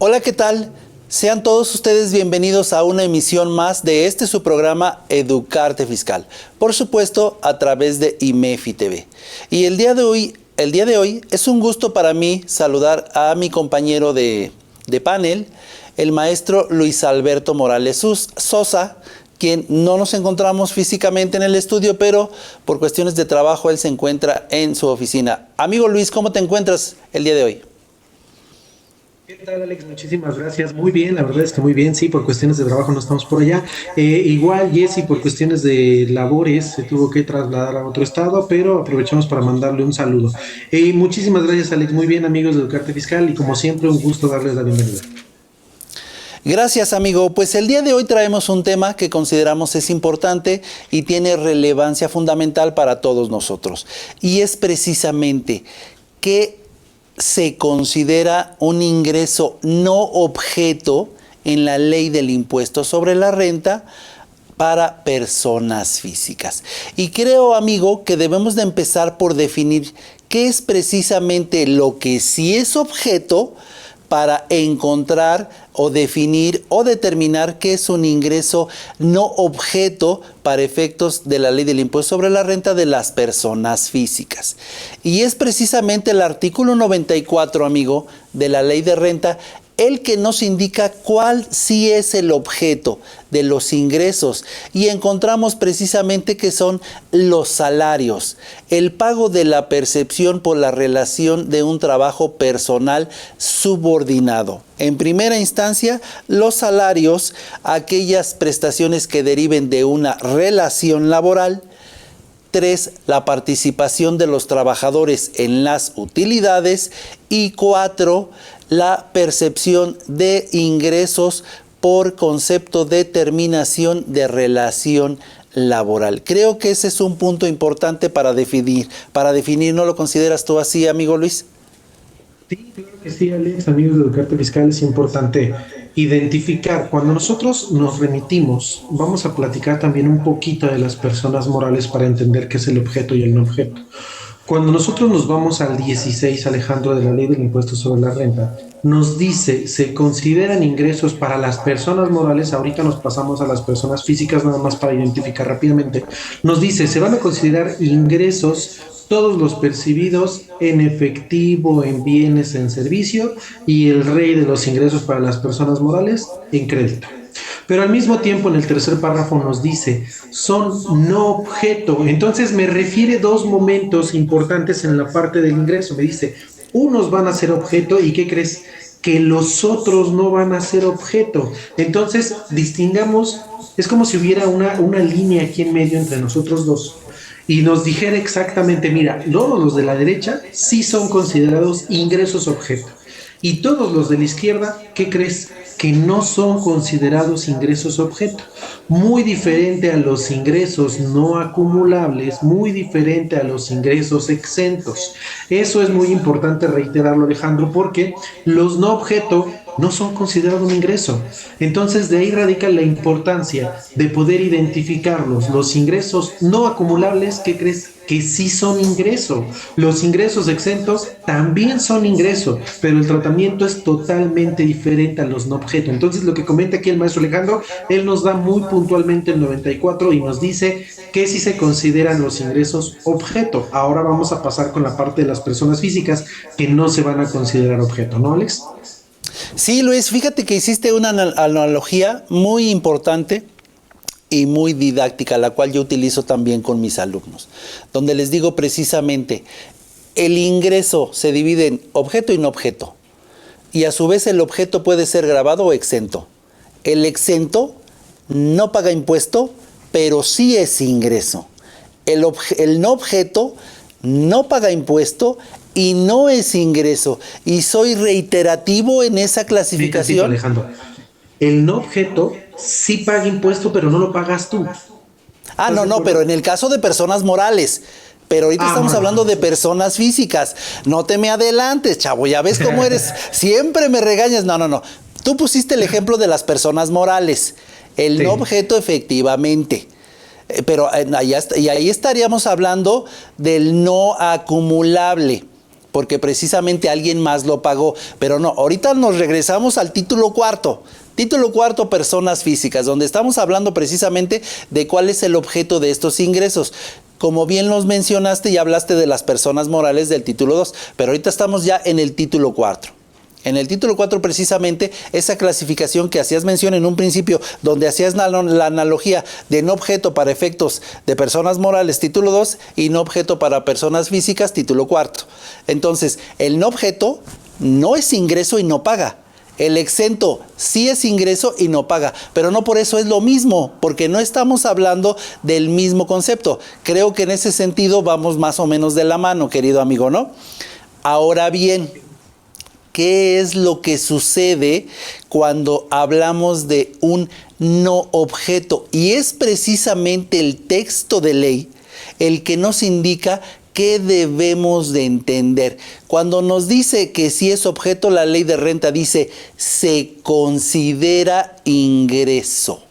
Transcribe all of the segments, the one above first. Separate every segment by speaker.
Speaker 1: Hola, ¿qué tal? Sean todos ustedes bienvenidos a una emisión más de su programa Educarte Fiscal, por supuesto a través de IMEFI TV. Y el día de hoy es un gusto para mí saludar a mi compañero de panel, el maestro Luis Alberto Morales Sosa, quien no nos encontramos físicamente en el estudio, pero por cuestiones de trabajo él se encuentra en su oficina. Amigo Luis, ¿cómo te encuentras el día de hoy?
Speaker 2: ¿Qué tal, Alex? Muchísimas gracias. Muy bien, la verdad es que muy bien. Sí, por cuestiones de trabajo no estamos por allá. Igual, Jesse, por cuestiones de labores, se tuvo que trasladar a otro estado, pero aprovechamos para mandarle un saludo. Muchísimas gracias, Alex. Muy bien, amigos de Educarte Fiscal, y como siempre, un gusto darles la bienvenida.
Speaker 1: Gracias, amigo. Pues el día de hoy traemos un tema que consideramos es importante y tiene relevancia fundamental para todos nosotros. Y es precisamente qué se considera un ingreso no objeto en la ley del impuesto sobre la renta para personas físicas. Y creo, amigo, que debemos de empezar por definir qué es precisamente lo que sí es objeto para encontrar o definir o determinar qué es un ingreso no objeto para efectos de la ley del impuesto sobre la renta de las personas físicas. Y es precisamente el artículo 94, amigo, de la ley de renta, el que nos indica cuál sí es el objeto de los ingresos, y encontramos precisamente que son los salarios, el pago de la percepción por la relación de un trabajo personal subordinado. En primera instancia, los salarios, aquellas prestaciones que deriven de una relación laboral. 3, la participación de los trabajadores en las utilidades. Y 4, la percepción de ingresos por concepto de terminación de relación laboral. Creo que ese es un punto importante para definir. ¿No lo consideras tú así, amigo Luis?
Speaker 2: Sí, claro que sí, Alex. Amigos de Educarte Fiscal, es importante identificar. Cuando nosotros nos remitimos, vamos a platicar también un poquito de las personas morales para entender qué es el objeto y el no objeto. Cuando nosotros nos vamos al 16, Alejandro, de la ley del impuesto sobre la renta, nos dice, se consideran ingresos para las personas morales. Ahorita nos pasamos a las personas físicas, nada más para identificar rápidamente. Nos dice, se van a considerar ingresos todos los percibidos en efectivo, en bienes, en servicio, y el rey de los ingresos para las personas morales, en crédito. Pero al mismo tiempo, en el tercer párrafo nos dice, son no objeto. Entonces me refiere dos momentos importantes en la parte del ingreso. Me dice, unos van a ser objeto, y ¿qué crees? Que los otros no van a ser objeto. Entonces, distingamos, es como si hubiera una línea aquí en medio entre nosotros dos, y nos dijera exactamente, mira, todos los de la derecha sí son considerados ingresos objeto, y todos los de la izquierda, ¿qué crees? Que no son considerados ingresos objeto. Muy diferente a los ingresos no acumulables, muy diferente a los ingresos exentos. Eso es muy importante reiterarlo, Alejandro, porque los no objeto no son considerados un ingreso. Entonces, de ahí radica la importancia de poder identificarlos. Los ingresos no acumulables, ¿qué crees? Que sí son ingreso. Los ingresos exentos también son ingreso, pero el tratamiento es totalmente diferente a los no objeto. Entonces, lo que comenta aquí el maestro Alejandro, él nos da muy puntualmente el 94 y nos dice que sí se consideran los ingresos objeto. Ahora vamos a pasar con la parte de las personas físicas que no se van a considerar objeto, ¿no, Alex?
Speaker 1: Sí, Luis, fíjate que hiciste una analogía muy importante y muy didáctica, la cual yo utilizo también con mis alumnos, donde les digo precisamente, el ingreso se divide en objeto y no objeto, y a su vez el objeto puede ser grabado o exento. El exento no paga impuesto, pero sí es ingreso. El no objeto no paga impuesto y no es ingreso. Y soy reiterativo en esa clasificación.
Speaker 2: Alejandro. El no objeto sí paga impuesto, pero no lo pagas tú.
Speaker 1: No, pero en el caso de personas morales. Pero ahorita estamos hablando de personas físicas. No te me adelantes, chavo. Ya ves cómo eres. Siempre me regañas. No. Tú pusiste el ejemplo de las personas morales. El no objeto, efectivamente. Pero ahí estaríamos hablando del no acumulable. porque precisamente alguien más lo pagó. Pero no, ahorita nos regresamos al título cuarto. Título cuarto, personas físicas, donde estamos hablando precisamente de cuál es el objeto de estos ingresos. Como bien los mencionaste y hablaste de las personas morales del título 2, pero ahorita estamos ya en el título 4. En el título 4 precisamente esa clasificación que hacías mención en un principio, donde hacías la analogía de no objeto para efectos de personas morales, título 2, y no objeto para personas físicas, título 4. Entonces, el no objeto no es ingreso y no paga. El exento sí es ingreso y no paga, pero no por eso es lo mismo, porque no estamos hablando del mismo concepto. Creo que en ese sentido vamos más o menos de la mano, querido amigo, ¿no? Ahora bien, ¿qué es lo que sucede cuando hablamos de un no objeto? Y es precisamente el texto de ley el que nos indica qué debemos de entender. Cuando nos dice que si es objeto, la ley de renta dice se considera ingreso.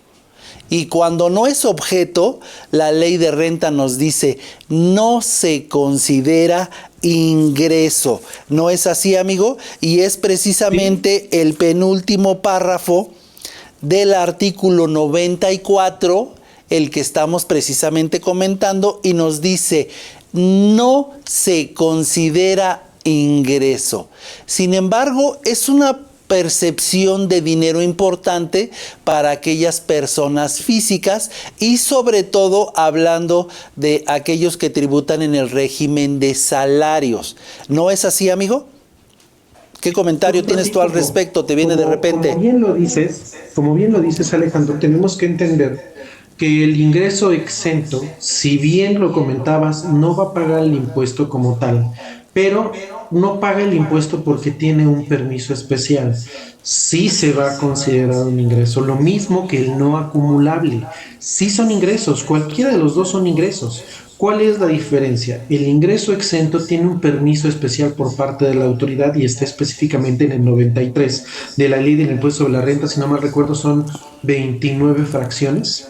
Speaker 1: Y cuando no es objeto, la ley de renta nos dice no se considera ingreso. ¿No es así, amigo? Y es precisamente el penúltimo párrafo del artículo 94 el que estamos precisamente comentando y nos dice no se considera ingreso. Sin embargo, es una percepción de dinero importante para aquellas personas físicas y sobre todo hablando de aquellos que tributan en el régimen de salarios. ¿No es así, amigo? ¿Qué comentario tienes tú al respecto? ¿Te viene de repente?
Speaker 2: Como bien lo dices, Alejandro, tenemos que entender que el ingreso exento, si bien lo comentabas, no va a pagar el impuesto como tal, pero no paga el impuesto porque tiene un permiso especial. Sí se va a considerar un ingreso, lo mismo que el no acumulable. Sí son ingresos, cualquiera de los dos son ingresos. ¿Cuál es la diferencia? El ingreso exento tiene un permiso especial por parte de la autoridad y está específicamente en el 93 de la ley del impuesto sobre la renta, si no mal recuerdo son 29 fracciones.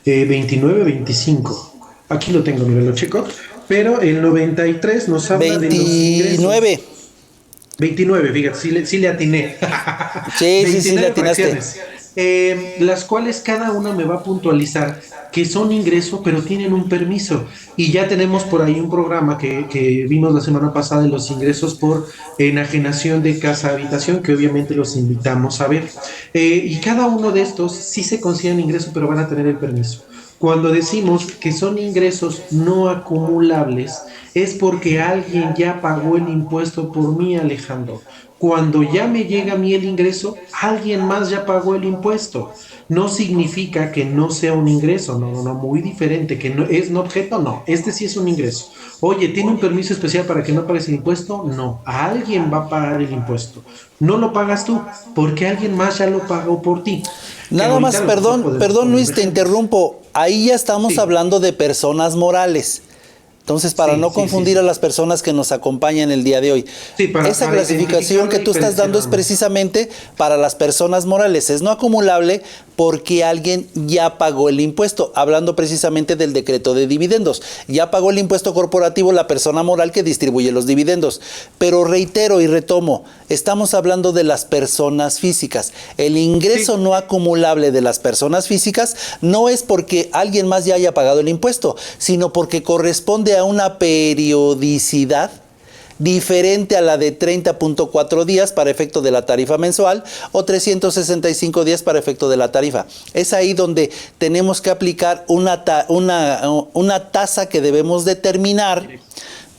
Speaker 2: 29, 25. Aquí lo tengo, mira, lo checo. Pero el 93 nos habla
Speaker 1: 29.
Speaker 2: de los ingresos. 29, fíjate, sí le atiné.
Speaker 1: Sí le atinaste.
Speaker 2: Las cuales cada una me va a puntualizar que son ingreso, pero tienen un permiso. Y ya tenemos por ahí un programa que vimos la semana pasada de los ingresos por enajenación de casa-habitación, que obviamente los invitamos a ver. Y cada uno de estos sí se consideran ingreso, pero van a tener el permiso. Cuando decimos que son ingresos no acumulables, es porque alguien ya pagó el impuesto por mí, Alejandro. Cuando ya me llega a mí el ingreso, alguien más ya pagó el impuesto. No significa que no sea un ingreso, no, muy diferente, que no es un objeto, no, este sí es un ingreso. Oye, ¿tiene un permiso especial para que no pagues el impuesto? No, alguien va a pagar el impuesto. No lo pagas tú, porque alguien más ya lo pagó por ti.
Speaker 1: Nada más, perdón Luis, te interrumpo. Ahí ya estamos hablando de personas morales. Entonces, para no confundir a las personas que nos acompañan el día de hoy, esa clasificación que tú estás dando es precisamente para las personas morales. Es no acumulable porque alguien ya pagó el impuesto, hablando precisamente del decreto de dividendos. Ya pagó el impuesto corporativo la persona moral que distribuye los dividendos. Pero reitero y retomo, estamos hablando de las personas físicas. El ingreso no acumulable de las personas físicas no es porque alguien más ya haya pagado el impuesto, sino porque corresponde a una periodicidad diferente a la de 30.4 días para efecto de la tarifa mensual o 365 días para efecto de la tarifa. Es ahí donde tenemos que aplicar una tasa que debemos determinar,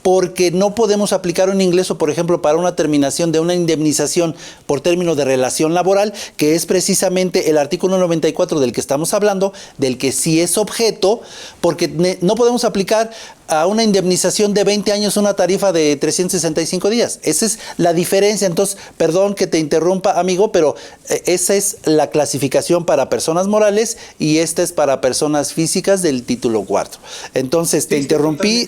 Speaker 1: porque no podemos aplicar un ingreso, por ejemplo, para una terminación de una indemnización por término de relación laboral, que es precisamente el artículo 94 del que estamos hablando, del que sí es objeto, porque no podemos aplicar a una indemnización de 20 años una tarifa de 365 días. Esa es la diferencia. Entonces, perdón que te interrumpa, amigo, pero esa es la clasificación para personas morales y esta es para personas físicas del título cuarto. Entonces, te interrumpí,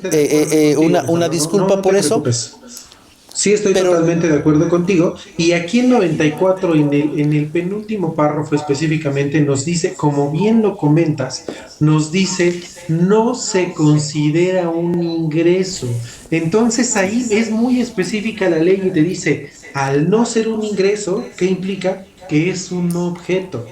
Speaker 1: una disculpa por eso.
Speaker 2: Sí, estoy
Speaker 1: Pero
Speaker 2: totalmente de acuerdo contigo. Y aquí en 94, en el penúltimo párrafo específicamente, nos dice, como bien lo comentas, nos dice, no se considera un ingreso. Entonces ahí es muy específica la ley y te dice, al no ser un ingreso, ¿qué implica? Que es un objeto.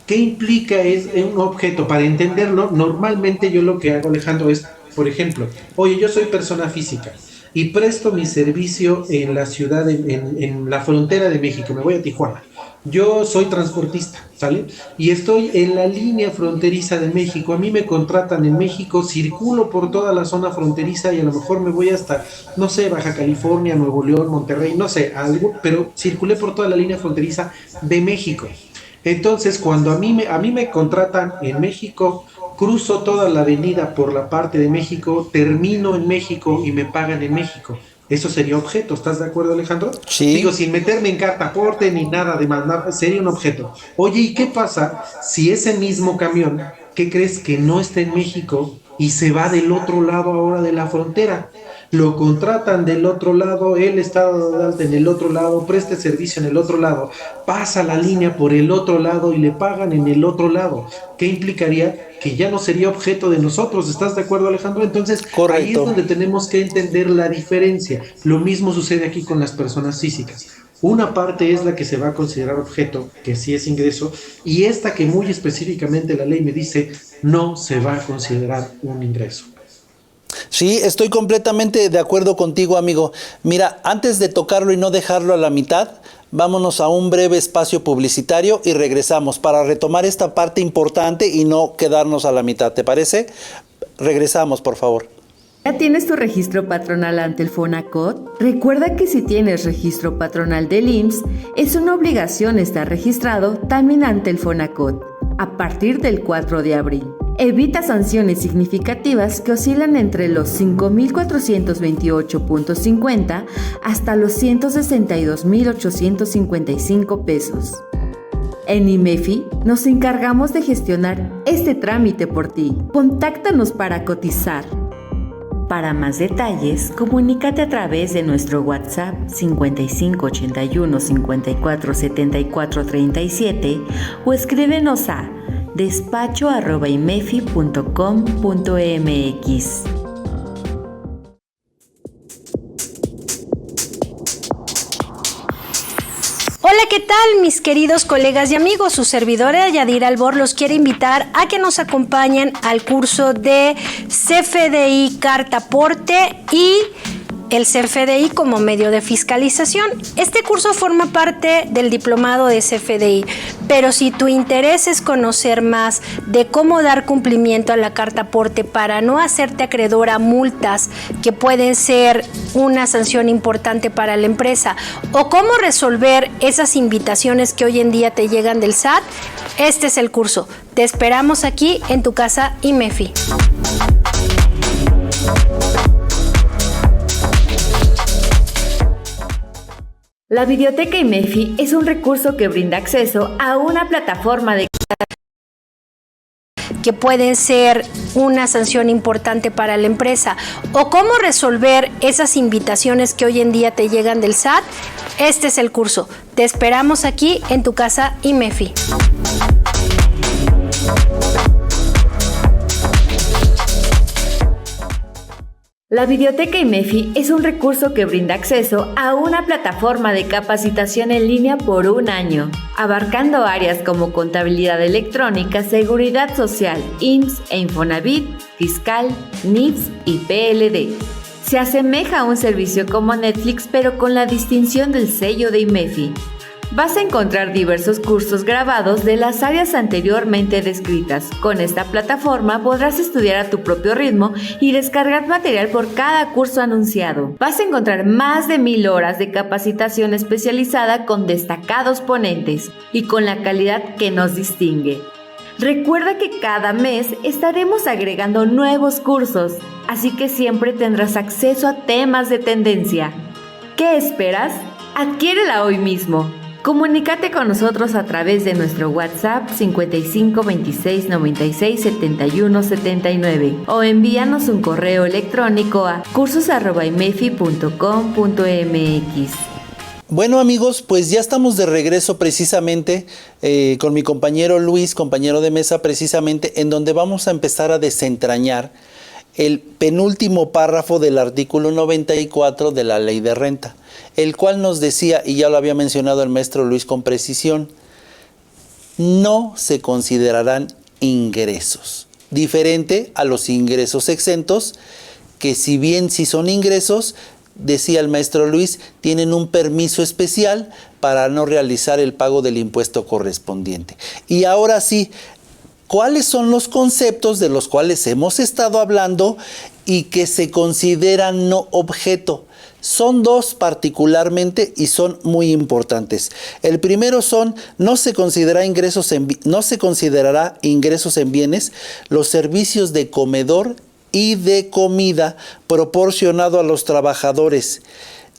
Speaker 2: ¿Qué implica es un objeto? Para entenderlo, normalmente yo lo que hago, Alejandro, es, por ejemplo, oye, yo soy persona física y presto mi servicio en la ciudad, en la frontera de México, me voy a Tijuana. Yo soy transportista, ¿sale? Y estoy en la línea fronteriza de México. A mí me contratan en México, circulo por toda la zona fronteriza y a lo mejor me voy hasta, no sé, Baja California, Nuevo León, Monterrey, no sé, algo, pero circulé por toda la línea fronteriza de México. Entonces, cuando a mí me contratan en México, cruzo toda la avenida por la parte de México, termino en México y me pagan en México. Eso sería objeto, ¿estás de acuerdo, Alejandro? Digo,
Speaker 1: sí,
Speaker 2: sin meterme en cartaporte ni nada de mandar, sería un objeto. Oye, ¿y qué pasa si ese mismo camión, qué crees que no está en México y se va del otro lado ahora de la frontera? Lo contratan del otro lado, él está dado de alta en el otro lado, presta servicio en el otro lado, pasa la línea por el otro lado y le pagan en el otro lado. ¿Qué implicaría? Que ya no sería objeto de nosotros. ¿Estás de acuerdo, Alejandro? Entonces, ahí es
Speaker 1: correcto.
Speaker 2: donde tenemos que entender la diferencia. Lo mismo sucede aquí con las personas físicas. Una parte es la que se va a considerar objeto, que sí es ingreso, y esta que muy específicamente la ley me dice, no se va a considerar un ingreso.
Speaker 1: Sí, estoy completamente de acuerdo contigo, amigo. Mira, antes de tocarlo y no dejarlo a la mitad, vámonos a un breve espacio publicitario y regresamos para retomar esta parte importante y no quedarnos a la mitad. ¿Te parece? Regresamos, por favor.
Speaker 3: ¿Ya tienes tu registro patronal ante el FONACOT? Recuerda que si tienes registro patronal del IMSS, es una obligación estar registrado también ante el FONACOT a partir del 4 de abril. Evita sanciones significativas que oscilan entre los 5,428.50 hasta los 162,855 pesos. En IMEFI nos encargamos de gestionar este trámite por ti. Contáctanos para cotizar. Para más detalles, comunícate a través de nuestro WhatsApp 5581 54 74 37 o escríbenos a despacho@imefi.com.mx.
Speaker 4: Hola, ¿qué tal mis queridos colegas y amigos? Su servidora Yadira Albor los quiere invitar a que nos acompañen al curso de CFDI Carta Aporte y el CFDI como medio de fiscalización. Este curso forma parte del diplomado de CFDI, pero si tu interés es conocer más de cómo dar cumplimiento a la carta aporte para no hacerte acreedor a multas que pueden ser una sanción importante para la empresa, o cómo resolver esas invitaciones que hoy en día te llegan del SAT, este es el curso. Te esperamos aquí en tu casa IMEFI.
Speaker 3: La Biblioteca IMEFI es un recurso que brinda acceso a una plataforma de
Speaker 4: que pueden ser una sanción importante para la empresa, o cómo resolver esas invitaciones que hoy en día te llegan del SAT, este es el curso. Te esperamos aquí en tu casa IMEFI.
Speaker 3: La Biblioteca IMEFI es un recurso que brinda acceso a una plataforma de capacitación en línea por un año, abarcando áreas como contabilidad electrónica, seguridad social, IMSS e Infonavit, fiscal, NIFS y PLD. Se asemeja a un servicio como Netflix, pero con la distinción del sello de IMEFI. Vas a encontrar diversos cursos grabados de las áreas anteriormente descritas. Con esta plataforma podrás estudiar a tu propio ritmo y descargar material por cada curso anunciado. Vas a encontrar más de 1,000 horas de capacitación especializada con destacados ponentes y con la calidad que nos distingue. Recuerda que cada mes estaremos agregando nuevos cursos, así que siempre tendrás acceso a temas de tendencia. ¿Qué esperas? Adquiérela hoy mismo. Comunícate con nosotros a través de nuestro WhatsApp 55 26 96 71 79 o envíanos un correo electrónico a cursos@imefi.com.mx.
Speaker 1: Bueno amigos, pues ya estamos de regreso precisamente con mi compañero Luis, compañero de mesa, precisamente en donde vamos a empezar a desentrañar el penúltimo párrafo del artículo 94 de la Ley de Renta, el cual nos decía, y ya lo había mencionado el maestro Luis con precisión, no se considerarán ingresos, diferente a los ingresos exentos, que si bien sí son ingresos, decía el maestro Luis, tienen un permiso especial para no realizar el pago del impuesto correspondiente. Y ahora sí, ¿cuáles son los conceptos de los cuales hemos estado hablando y que se consideran no objeto? Son dos particularmente y son muy importantes. El primero son, no se considerará ingresos en bienes los servicios de comedor y de comida proporcionado a los trabajadores,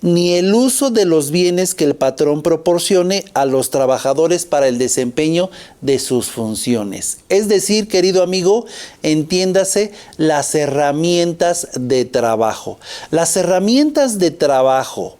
Speaker 1: ni el uso de los bienes que el patrón proporcione a los trabajadores para el desempeño de sus funciones. Es decir, querido amigo, entiéndase las herramientas de trabajo. Las herramientas de trabajo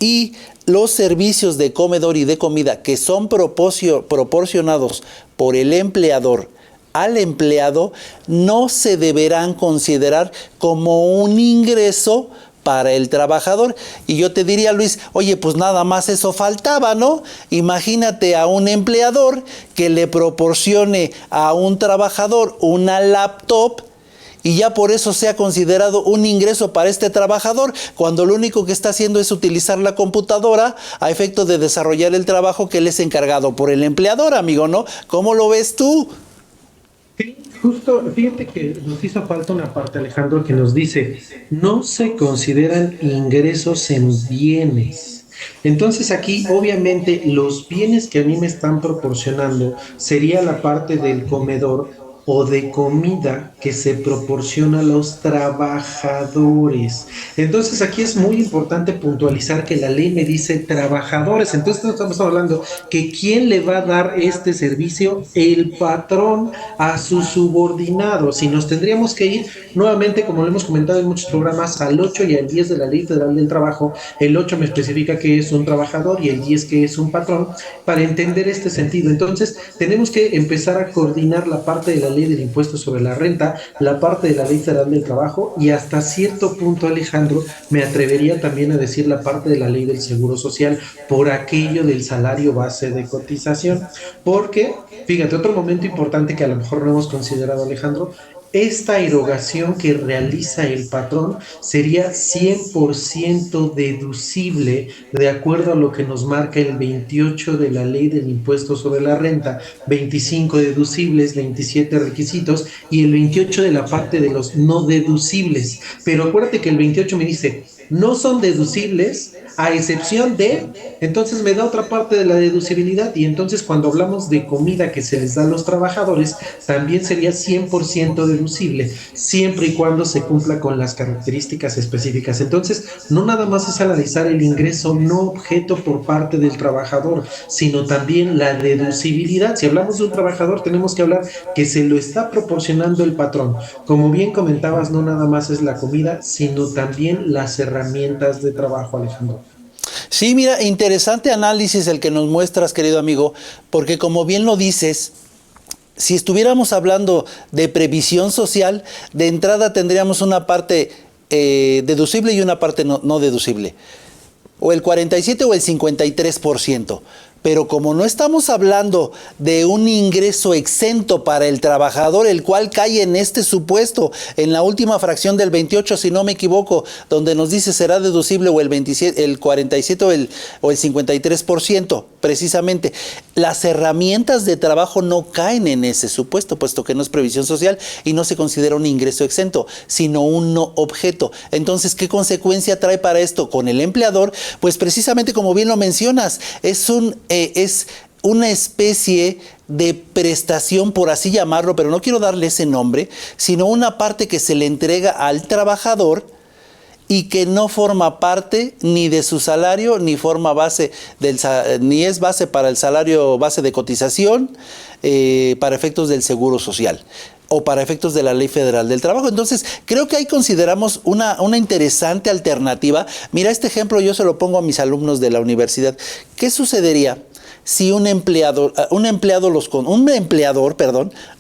Speaker 1: y los servicios de comedor y de comida que son proporcionados por el empleador al empleado no se deberán considerar como un ingreso para el trabajador. Y yo te diría, Luis, oye, pues nada más eso faltaba, ¿no? Imagínate a un empleador que le proporcione a un trabajador una laptop y ya por eso sea considerado un ingreso para este trabajador, cuando lo único que está haciendo es utilizar la computadora a efecto de desarrollar el trabajo que él es encargado por el empleador, amigo, ¿no? ¿Cómo lo ves tú?
Speaker 2: Sí, justo, fíjate que nos hizo falta una parte, Alejandro, que nos dice, no se consideran ingresos en bienes. Entonces aquí, obviamente, los bienes que a mí me están proporcionando sería la parte del comedor o de comida que se proporciona a los trabajadores. Entonces aquí es muy importante puntualizar que la ley me dice trabajadores. Entonces no estamos hablando que quién le va a dar este servicio, el patrón a sus subordinados. Y nos tendríamos que ir nuevamente, como lo hemos comentado en muchos programas, al 8 y al 10 de la Ley Federal del Trabajo. El 8 me especifica que es un trabajador y el 10 que es un patrón, para entender este sentido. Entonces tenemos que empezar a coordinar la parte de la Ley del Impuesto sobre la Renta, la parte de la Ley Federal del Trabajo y hasta cierto punto, Alejandro, me atrevería también a decir la parte de la Ley del Seguro Social por aquello del salario base de cotización. Porque, fíjate, otro momento importante que a lo mejor no hemos considerado, Alejandro, esta erogación que realiza el patrón sería 100% deducible de acuerdo a lo que nos marca el 28 de la Ley del Impuesto sobre la Renta, 25 deducibles, 27 requisitos y el 28 de la parte de los no deducibles. Pero acuérdate que el 28 me dice, no son deducibles a excepción de, entonces me da otra parte de la deducibilidad y entonces cuando hablamos de comida que se les da a los trabajadores, también sería 100% deducible, siempre y cuando se cumpla con las características específicas. Entonces, no nada más es analizar el ingreso no objeto por parte del trabajador, sino también la deducibilidad. Si hablamos de un trabajador, tenemos que hablar que se lo está proporcionando el patrón. Como bien comentabas, no nada más es la comida, sino también las herramientas de trabajo, Alejandro.
Speaker 1: Sí, mira, interesante análisis el que nos muestras, querido amigo, porque como bien lo dices, si estuviéramos hablando de previsión social, de entrada tendríamos una parte deducible y una parte no deducible, o el 47 o el 53%. Pero como no estamos hablando de un ingreso exento para el trabajador, el cual cae en este supuesto, en la última fracción del 28, si no me equivoco, donde nos dice será deducible o el 27, el 47 o el 53%, precisamente. Las herramientas de trabajo no caen en ese supuesto, puesto que no es previsión social y no se considera un ingreso exento, sino un no objeto. Entonces, ¿qué consecuencia trae para esto con el empleador? Pues precisamente como bien lo mencionas, es una especie de prestación, por así llamarlo, pero no quiero darle ese nombre, sino una parte que se le entrega al trabajador y que no forma parte ni de su salario, ni forma base ni es base para el salario base de cotización para efectos del Seguro Social o para efectos de la Ley Federal del Trabajo. Entonces, creo que ahí consideramos una interesante alternativa. Mira, este ejemplo yo se lo pongo a mis alumnos de la universidad. ¿Qué sucedería si un empleador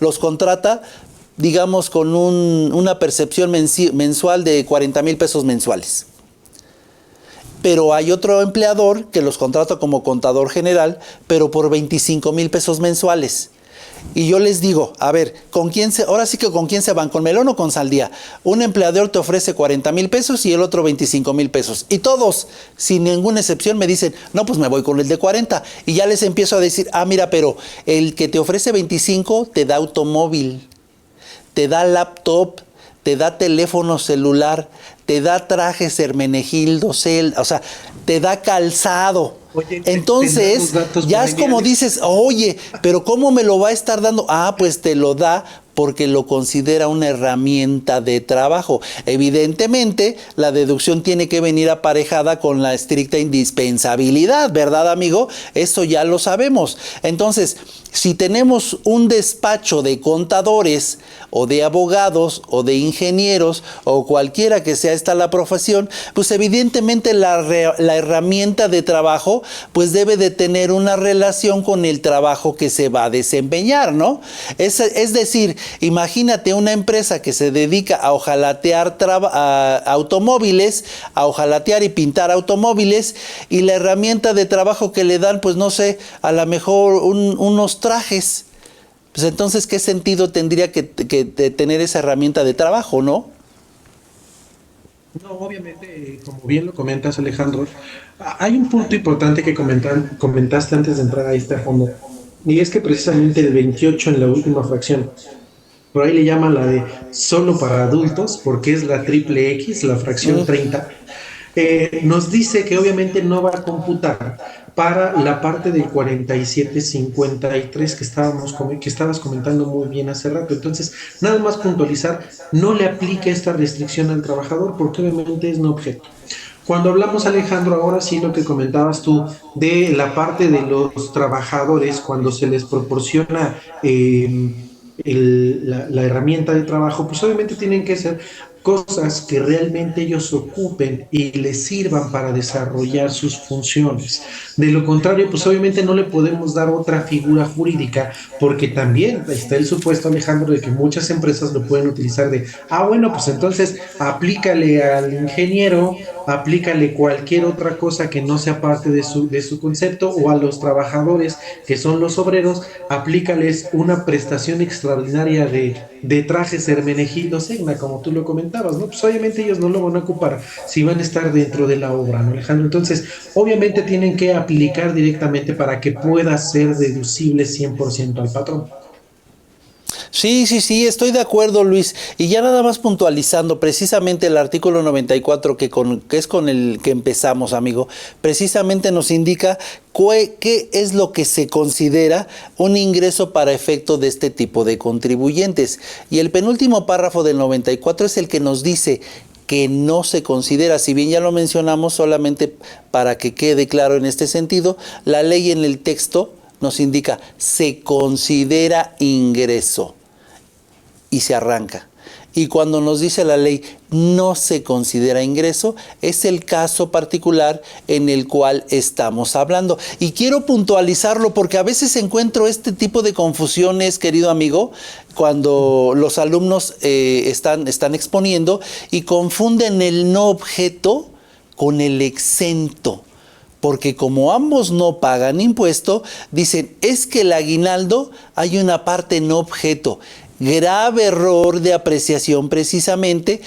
Speaker 1: los contrata, digamos, con una percepción mensual de 40,000 pesos mensuales? Pero hay otro empleador que los contrata como contador general, pero por 25,000 pesos mensuales. Y yo les digo, a ver, ahora sí que ¿con quién se van? ¿Con melón o con sandía? Un empleador te ofrece 40,000 pesos y el otro 25,000 pesos. Y todos, sin ninguna excepción, me dicen, no, pues me voy con el de 40. Y ya les empiezo a decir, mira, pero el que te ofrece 25 te da automóvil, te da laptop, te da teléfono celular, te da trajes Hermenegildo, o sea, te da calzado.
Speaker 2: Oye,
Speaker 1: entonces, ya es como dices, oye, pero ¿cómo me lo va a estar dando? Pues te lo da porque lo considera una herramienta de trabajo. Evidentemente, la deducción tiene que venir aparejada con la estricta indispensabilidad, ¿verdad, amigo? Eso ya lo sabemos. Entonces, si tenemos un despacho de contadores o de abogados o de ingenieros o cualquiera que sea esta la profesión, pues evidentemente la herramienta de trabajo pues debe de tener una relación con el trabajo que se va a desempeñar, ¿no? Es decir, imagínate una empresa que se dedica a hojalatear automóviles, a hojalatear y pintar automóviles, y la herramienta de trabajo que le dan, pues no sé, a lo mejor unos trajes. Pues entonces, ¿qué sentido tendría que tener esa herramienta de trabajo, no?
Speaker 2: No, obviamente, como bien lo comentas, Alejandro, hay un punto importante que comentaste antes de entrar a este fondo, y es que precisamente el 28 en la última fracción, por ahí le llaman la de solo para adultos, porque es la triple X, la fracción 30, nos dice que obviamente no va a computar para la parte del 4753 que estabas comentando muy bien hace rato. Entonces, nada más puntualizar, no le aplique esta restricción al trabajador porque obviamente es no objeto. Cuando hablamos, Alejandro, ahora sí lo que comentabas tú de la parte de los trabajadores, cuando se les proporciona la herramienta de trabajo, pues obviamente tienen que ser cosas que realmente ellos ocupen y les sirvan para desarrollar sus funciones. De lo contrario, pues obviamente no le podemos dar otra figura jurídica, porque también está el supuesto, Alejandro, de que muchas empresas lo pueden utilizar bueno, pues entonces aplícale al ingeniero, aplícale cualquier otra cosa que no sea parte de su concepto, o a los trabajadores que son los obreros, aplícales una prestación extraordinaria de trajes Hermenegildo Segna, como tú lo comentabas, ¿no? Pues obviamente ellos no lo van a ocupar si van a estar dentro de la obra, ¿no, Alejandro? Entonces, obviamente tienen que aplicar directamente para que pueda ser deducible 100% al patrón.
Speaker 1: Sí, estoy de acuerdo, Luis. Y ya nada más puntualizando, precisamente el artículo 94, que es con el que empezamos, amigo, precisamente nos indica qué es lo que se considera un ingreso para efecto de este tipo de contribuyentes. Y el penúltimo párrafo del 94 es el que nos dice que no se considera, si bien ya lo mencionamos, solamente para que quede claro en este sentido, la ley en el texto nos indica se considera ingreso y se arranca. Y cuando nos dice la ley no se considera ingreso, es el caso particular en el cual estamos hablando. Y quiero puntualizarlo porque a veces encuentro este tipo de confusiones, querido amigo, cuando los alumnos están exponiendo y confunden el no objeto con el exento. Porque como ambos no pagan impuesto, dicen, es que el aguinaldo hay una parte no objeto. Grave error de apreciación precisamente,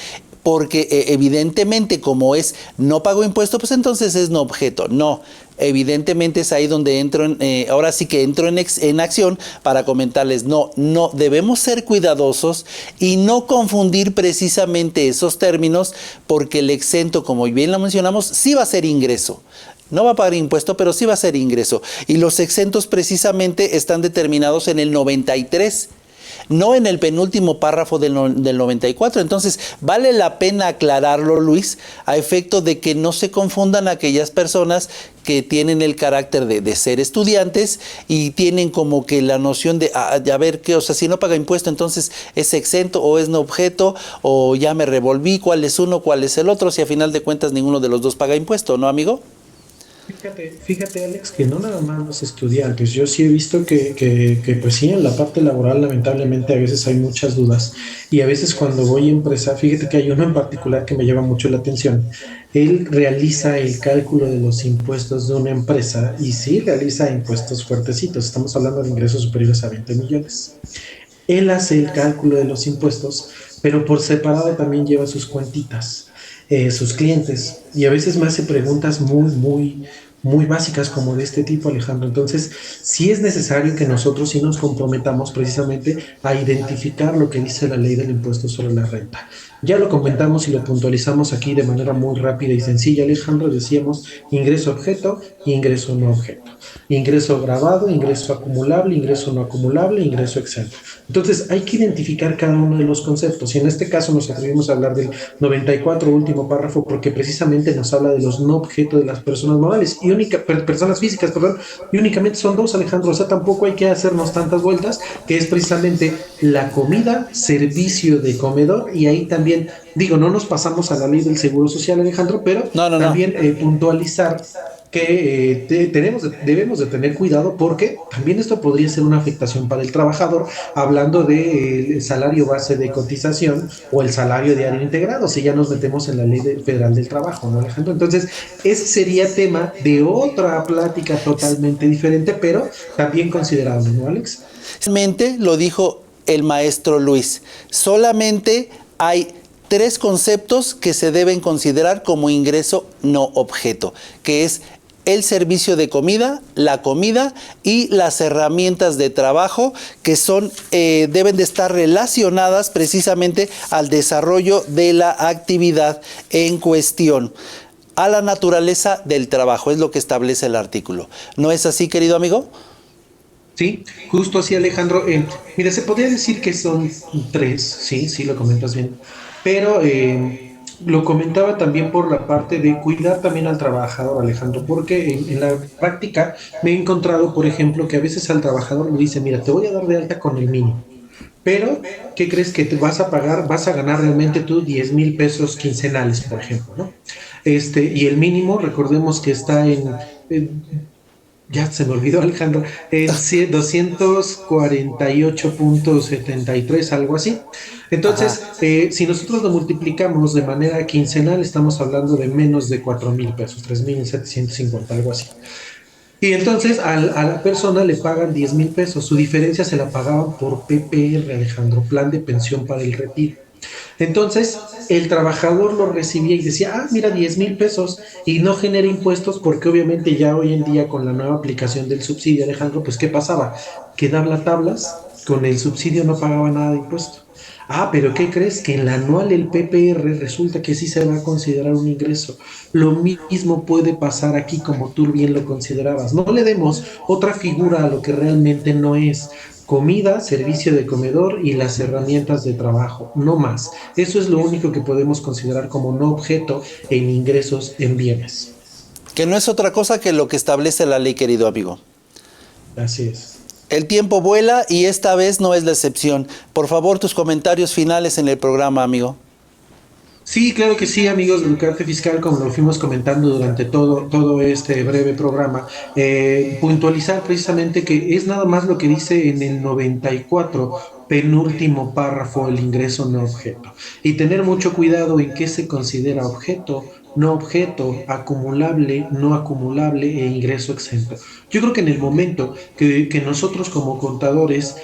Speaker 1: porque evidentemente como es no pago impuesto, pues entonces es no objeto. No, evidentemente es ahí donde entro, ahora sí que entro en acción para comentarles, no, debemos ser cuidadosos y no confundir precisamente esos términos, porque el exento, como bien lo mencionamos, sí va a ser ingreso. No va a pagar impuesto, pero sí va a ser ingreso. Y los exentos precisamente están determinados en el 93. no en el penúltimo párrafo del 94. Entonces, vale la pena aclararlo, Luis, a efecto de que no se confundan aquellas personas que tienen el carácter de ser estudiantes y tienen como que la noción de a ver qué, o sea, si no paga impuesto, entonces es exento o es no objeto, o ya me revolví, cuál es uno, cuál es el otro, si a final de cuentas ninguno de los dos paga impuesto, ¿no, amigo?
Speaker 2: Fíjate, Alex, que no nada más los estudiantes. Yo sí he visto pues sí, en la parte laboral, lamentablemente, a veces hay muchas dudas. Y a veces cuando voy a empresa, fíjate que hay uno en particular que me llama mucho la atención. Él realiza el cálculo de los impuestos de una empresa y sí realiza impuestos fuertecitos. Estamos hablando de ingresos superiores a 20 millones. Él hace el cálculo de los impuestos, pero por separado también lleva sus cuentitas, sus clientes, y a veces me hace preguntas muy básicas como de este tipo, Alejandro. Entonces, sí es necesario que nosotros sí nos comprometamos precisamente a identificar lo que dice la ley del impuesto sobre la renta. Ya lo comentamos y lo puntualizamos aquí de manera muy rápida y sencilla, Alejandro. Decíamos ingreso objeto e ingreso no objeto. Ingreso grabado, ingreso acumulable, ingreso no acumulable, ingreso exento. Entonces hay que identificar cada uno de los conceptos, y en este caso nos atrevimos a hablar del 94, último párrafo, porque precisamente nos habla de los no objetos de las personas morales y personas físicas, perdón, y únicamente son dos, Alejandro. O sea, tampoco hay que hacernos tantas vueltas, que es precisamente la comida, servicio de comedor, y ahí también, digo, no nos pasamos a la ley del seguro social, Alejandro, pero también puntualizar que debemos de tener cuidado, porque también esto podría ser una afectación para el trabajador, hablando del salario base de cotización o el salario diario integrado, si ya nos metemos en la ley federal del trabajo, ¿no, Alejandro? Entonces, ese sería tema de otra plática totalmente diferente, pero también considerable, ¿no, Alex?
Speaker 1: Realmente lo dijo el maestro Luis, solamente hay 3 conceptos que se deben considerar como ingreso no objeto, que es el servicio de comida, la comida y las herramientas de trabajo, que son deben de estar relacionadas precisamente al desarrollo de la actividad en cuestión, a la naturaleza del trabajo, es lo que establece el artículo. ¿No es así, querido amigo?
Speaker 2: Sí, justo así, Alejandro. Mira, se podría decir que son 3, sí, lo comentas bien, pero lo comentaba también por la parte de cuidar también al trabajador, Alejandro, porque en la práctica me he encontrado, por ejemplo, que a veces al trabajador le dice: mira, te voy a dar de alta con el mínimo, pero ¿qué crees? Que te vas a pagar, vas a ganar realmente tú 10,000 pesos quincenales, por ejemplo, ¿no? Y el mínimo, recordemos que está ya se me olvidó, Alejandro, en 248.73, algo así. Entonces, si nosotros lo multiplicamos de manera quincenal, estamos hablando de menos de 4,000 pesos, 3,750, algo así. Y entonces a la persona le pagan 10,000 pesos. Su diferencia se la pagaban por PPR, Alejandro, Plan de Pensión para el Retiro. Entonces, el trabajador lo recibía y decía: mira, 10,000 pesos, y no genera impuestos, porque obviamente ya hoy en día con la nueva aplicación del subsidio, Alejandro, pues ¿qué pasaba? Que daba tablas, con el subsidio no pagaba nada de impuesto. Pero ¿qué crees? Que en la anual el PPR resulta que sí se va a considerar un ingreso. Lo mismo puede pasar aquí, como tú bien lo considerabas. No le demos otra figura a lo que realmente no es. Comida, servicio de comedor y las herramientas de trabajo, no más. Eso es lo único que podemos considerar como no objeto en ingresos en bienes.
Speaker 1: Que no es otra cosa que lo que establece la ley, querido amigo.
Speaker 2: Así es.
Speaker 1: El tiempo vuela y esta vez no es la excepción. Por favor, tus comentarios finales en el programa, amigo.
Speaker 2: Sí, claro que sí, amigos de Educarte Fiscal, como lo fuimos comentando durante todo este breve programa, puntualizar precisamente que es nada más lo que dice en el 94, penúltimo párrafo, el ingreso no objeto. Y tener mucho cuidado en qué se considera objeto, no objeto, acumulable, no acumulable e ingreso exento. Yo creo que en el momento que nosotros como contadores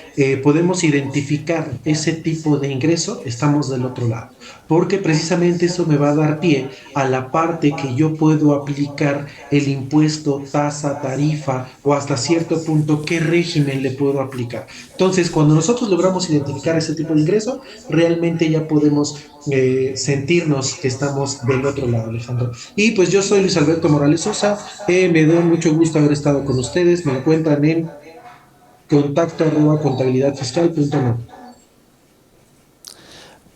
Speaker 2: podemos identificar ese tipo de ingreso, estamos del otro lado, porque precisamente eso me va a dar pie a la parte que yo puedo aplicar el impuesto, tasa, tarifa, o hasta cierto punto qué régimen le puedo aplicar. Entonces, cuando nosotros logramos identificar ese tipo de ingreso, realmente ya podemos sentirnos que estamos del otro lado, Alejandro. Y pues yo soy Luis Alberto Morales Sosa, me da mucho gusto haber estado con ustedes. Me encuentran en contacto@contabilidadfiscal.com.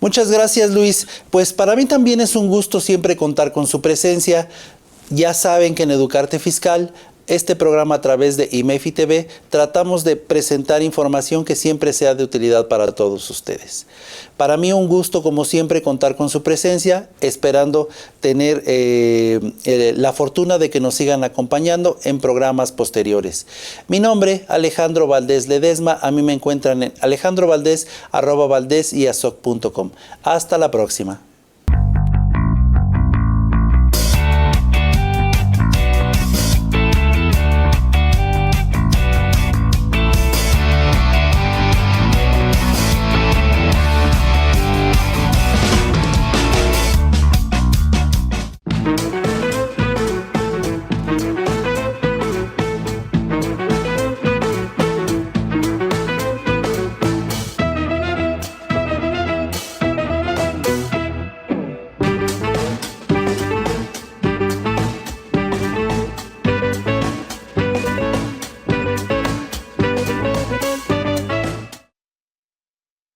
Speaker 1: Muchas gracias, Luis. Pues para mí también es un gusto siempre contar con su presencia. Ya saben que en Educarte Fiscal, este programa a través de IMEFI TV, tratamos de presentar información que siempre sea de utilidad para todos ustedes. Para mí un gusto, como siempre, contar con su presencia, esperando tener la fortuna de que nos sigan acompañando en programas posteriores. Mi nombre, Alejandro Valdés Ledesma. A mí me encuentran en alejandrovaldez@valdesasoc.com. Hasta la próxima.